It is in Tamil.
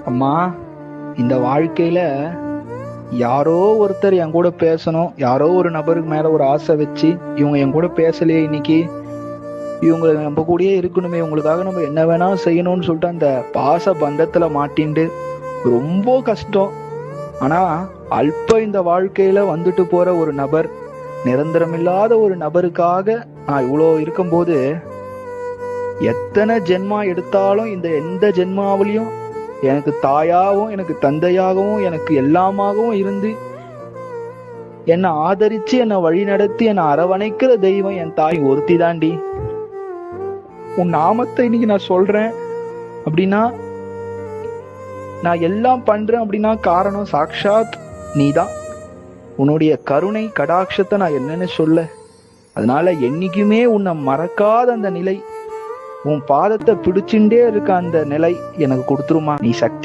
அம்மா, இந்த வாழ்க்கையில யாரோ ஒருத்தர் என் கூட பேசணும், யாரோ ஒரு நபருக்கு மேல ஒரு ஆசை வச்சு இவங்க என் கூட பேசலையே இன்னைக்கு, இவங்க நம்ம கூடயே இருக்கணுமே, இவங்களுக்காக நம்ம என்ன வேணா செய்யணும்னு சொல்லிட்டு அந்த பாச பந்தத்துல மாட்டிண்டு ரொம்ப கஷ்டம். ஆனா இந்த வாழ்க்கையில வந்துட்டு போற ஒரு நபர், நிரந்தரமில்லாத ஒரு நபருக்காக நான் இவ்வளோ இருக்கும்போது, எத்தனை ஜென்மா எடுத்தாலும் இந்த எந்த ஜென்மாவிலையும் எனக்கு தாயாகவும் எனக்கு தந்தையாகவும் எனக்கு எல்லாமாகவும் இருந்து என்னை ஆதரிச்சு என்னை வழி நடத்தி என்னை அரவணைக்கிற தெய்வம் என் தாய் ஒருத்தி தாண்டி. உன் நாமத்தை இன்னைக்கு நான் சொல்றேன் அப்படின்னா, நான் எல்லாம் பண்றேன் அப்படின்னா காரணம் சாக்ஷாத் நீதான். உன்னுடைய கருணை கடாட்சத்தை நான் என்னன்னு சொல்ல. அதனால என்னைக்குமே உன்னை மறக்காத அந்த நிலை, உன் பாதத்தை பிடிச்சுட்டே இருக்க அந்த நிலை எனக்கு கொடுத்துருமா. நீ சக்தி